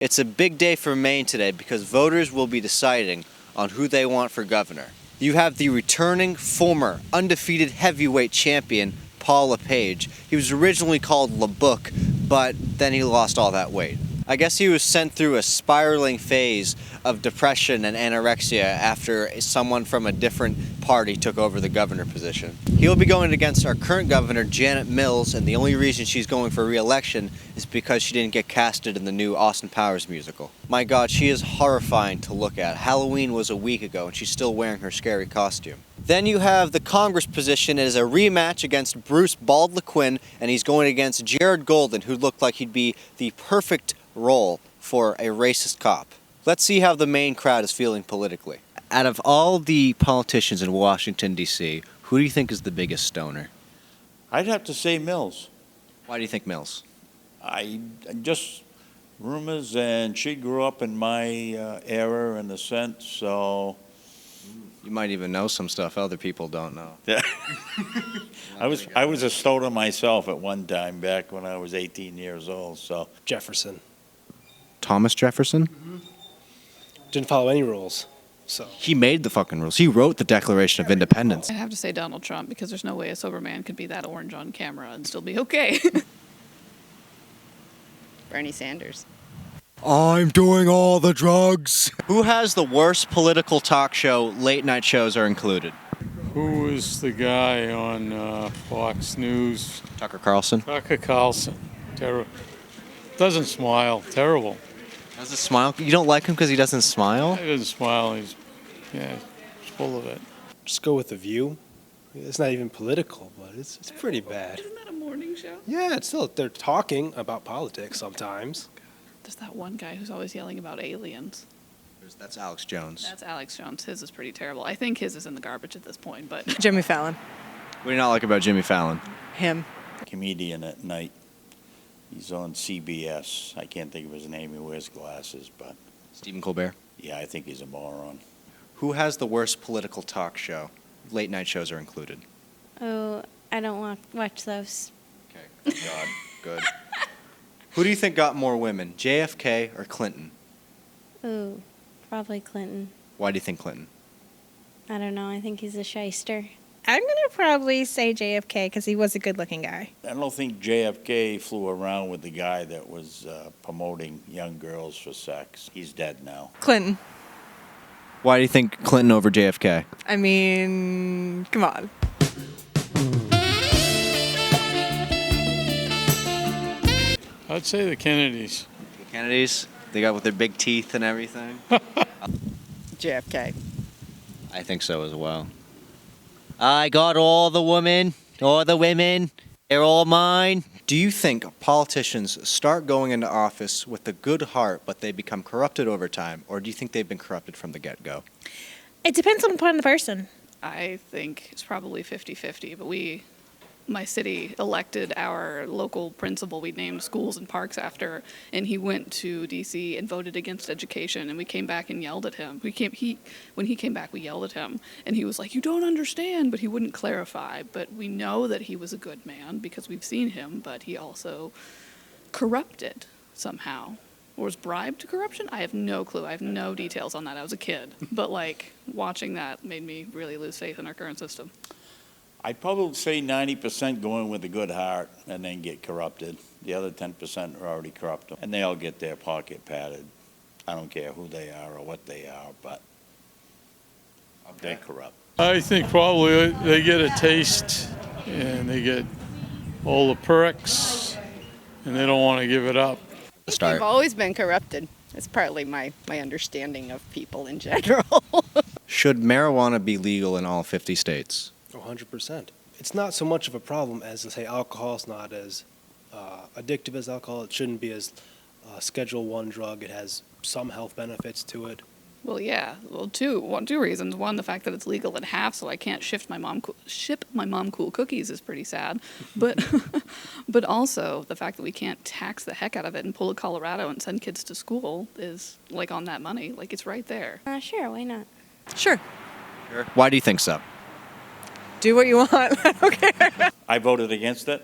It's a big day for Maine today because voters will be deciding on who they want for governor. You have the returning former undefeated heavyweight champion, Paul LePage. He was originally called LeBook, but then he lost all that weight. I guess he was sent through a spiraling phase of depression and anorexia after someone from a different party took over the governor position. He'll be going against our current governor, Janet Mills, and the only reason she's going for re-election is because she didn't get casted in the new Austin Powers musical. My God, she is horrifying to look at. Halloween was a week ago and she's still wearing her scary costume. Then you have the Congress position as a rematch against Bruce Bald LeQuinn, and he's going against Jared Golden, who looked like he'd be the perfect role for a racist cop. Let's see how the Maine crowd is feeling politically. Out of all the politicians in Washington, D.C., who do you think is the biggest stoner? I'd have to say Mills. Why do you think Mills? I just rumors, and she grew up in my era in a sense, so. You might even know some stuff other people don't know. Yeah. I was a stoner myself at one time back when I was 18 years old, so. Jefferson. Thomas Jefferson? Mm-hmm. Didn't follow any rules. So he made the fucking rules. He wrote the Declaration of Independence. I'd have to say Donald Trump, because there's no way a sober man could be that orange on camera and still be okay. Bernie Sanders. I'm doing all the drugs. Who has the worst political talk show? Late night shows are included. Who is the guy on Fox News? Tucker Carlson. Tucker Carlson. Doesn't smile. Terrible. Doesn't smile? You don't like him because he doesn't smile? He doesn't smile. He's full of it. Just go with The View. It's not even political, but it's pretty bad. Isn't that a morning show? Yeah, it's still, they're talking about politics sometimes. There's that one guy who's always yelling about aliens. That's Alex Jones. That's Alex Jones. His is pretty terrible. I think his is in the garbage at this point, but. Jimmy Fallon. What do you not like about Jimmy Fallon? Him. Comedian at night. He's on CBS. I can't think of his name. He wears glasses, but. Stephen Colbert. Yeah, I think he's a moron. Who has the worst political talk show? Late night shows are included. Oh, I don't watch those. Okay, thank God. Good. Who do you think got more women, JFK or Clinton? Ooh, probably Clinton. Why do you think Clinton? I don't know. I think he's a shyster. I'm going to probably say JFK because he was a good-looking guy. I don't think JFK flew around with the guy that was promoting young girls for sex. He's dead now. Clinton. Why do you think Clinton over JFK? I mean, come on. I'd say the Kennedys. The Kennedys? They got with their big teeth and everything? JFK. I think so as well. I got all the women, they're all mine. Do you think politicians start going into office with a good heart, but they become corrupted over time? Or do you think they've been corrupted from the get-go? It depends upon the person. I think it's probably 50-50, but my city elected our local principal we named schools and parks after, and he went to D.C. and voted against education, and we came back and yelled at him. When he came back, we yelled at him, and he was like, "You don't understand," but he wouldn't clarify. But we know that he was a good man because we've seen him, but he also corrupted somehow. Or was bribed to corruption? I have no clue. I have no details on that. I was a kid. But, watching that made me really lose faith in our current system. I'd probably say 90% go in with a good heart and then get corrupted. The other 10% are already corrupted, and they all get their pocket padded. I don't care who they are or what they are, but they're corrupt. I think probably they get a taste and they get all the perks and they don't want to give it up. They've always been corrupted. It's partly my understanding of people in general. Should marijuana be legal in all 50 states? 100%. It's not so much of a problem as, say, alcohol is not as addictive as alcohol. It shouldn't be as Schedule I drug. It has some health benefits to it. Well, yeah. Well, two reasons. One, the fact that it's legal in half, so I can't ship my mom cool cookies is pretty sad. But but also the fact that we can't tax the heck out of it and pull to Colorado and send kids to school is on that money. It's right there. Sure, why not? Sure. Why do you think so? Do what you want. I don't care. I voted against it,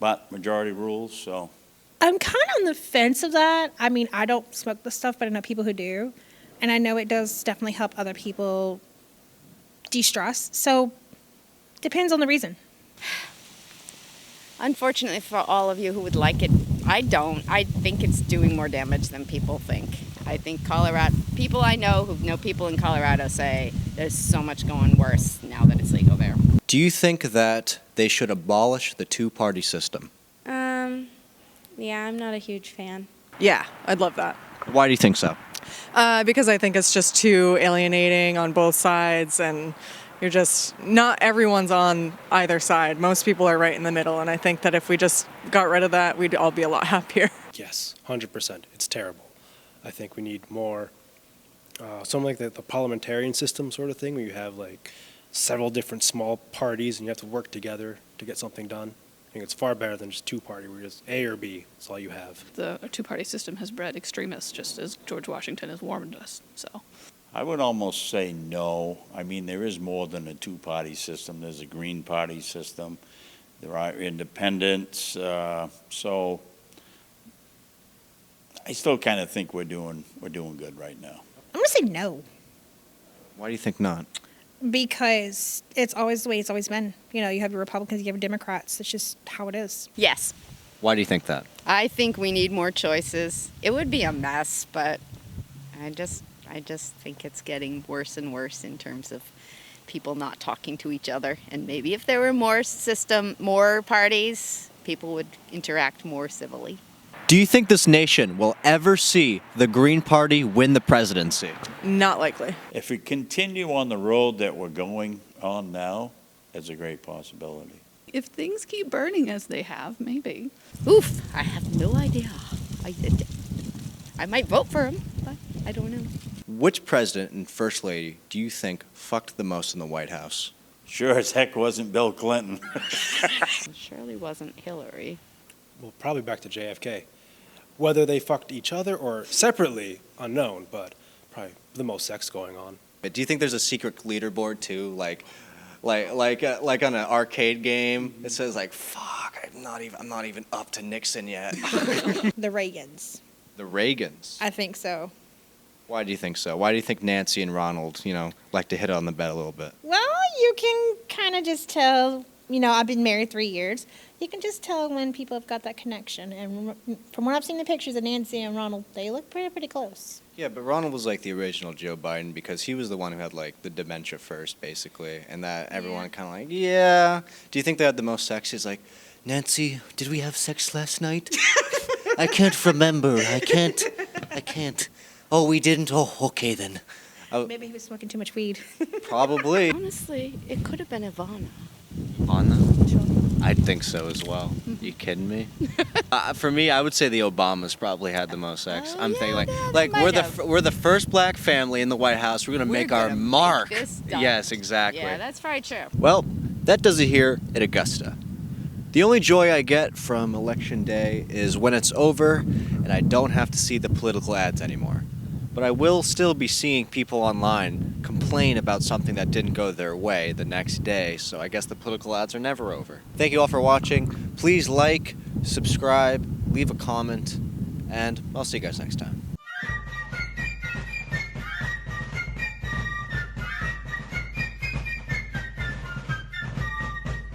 but majority rules, so I'm kind of on the fence of that. I mean, I don't smoke the stuff, but I know people who do. And I know it does definitely help other people de-stress. So, depends on the reason. Unfortunately for all of you who would like it, I don't. I think it's doing more damage than people think. I think people I know who know people in Colorado say there's so much going worse now that it's legal there. Do you think that they should abolish the two-party system? Yeah, I'm not a huge fan. Yeah, I'd love that. Why do you think so? Because I think it's just too alienating on both sides, and not everyone's on either side. Most people are right in the middle, and I think that if we just got rid of that, we'd all be a lot happier. Yes, 100%. It's terrible. I think we need more, something like the parliamentarian system sort of thing, where you have like several different small parties and you have to work together to get something done. I think it's far better than just two-party, where just A or B, that's all you have. The two-party system has bred extremists, just as George Washington has warned us. So, I would almost say no. I mean, there is more than a two-party system. There's a Green Party system. There are independents. So I still kind of think we're doing good right now. I'm going to say no. Why do you think not? Because it's always the way it's always been. You know, you have your Republicans, you have your Democrats. It's just how it is. Yes. Why do you think that? I think we need more choices. It would be a mess, but I just think it's getting worse and worse in terms of people not talking to each other. And maybe if there were more parties, people would interact more civilly. Do you think this nation will ever see the Green Party win the presidency? Not likely. If we continue on the road that we're going on now, it's a great possibility. if things keep burning as they have, maybe. Oof, I have no idea. I might vote for him, but I don't know. Which president and first lady do you think fucked the most in the White House? Sure as heck wasn't Bill Clinton. It surely wasn't Hillary. Well, probably back to JFK. Whether they fucked each other or separately, unknown, but probably the most sex going on. Do you think there's a secret leaderboard too, like on an arcade game? It says like, "Fuck, I'm not even up to Nixon yet." The Reagans. The Reagans. I think so. Why do you think so? Why do you think Nancy and Ronald, like to hit on the bed a little bit? Well, you can kind of just tell, I've been married 3 years. You can just tell when people have got that connection. And from what I've seen the pictures of Nancy and Ronald, they look pretty close. Yeah, but Ronald was like the original Joe Biden because he was the one who had like the dementia first, basically. And that everyone kind of like, yeah. Do you think they had the most sex? He's like, Nancy, did we have sex last night? I can't remember. I can't. Oh, we didn't? Oh, okay then. Maybe he was smoking too much weed. Probably. Honestly, it could have been Ivana. Anna? I'd think so as well. You kidding me? For me, I would say the Obamas probably had the most sex. I'm thinking we're the first black family in the White House. We're gonna make our mark. Yes, exactly. Yeah, that's probably true. Well, that does it here at Augusta. The only joy I get from Election Day is when it's over and I don't have to see the political ads anymore. But I will still be seeing people online complain about something that didn't go their way the next day, so I guess the political ads are never over. Thank you all for watching. Please like, subscribe, leave a comment, and I'll see you guys next time.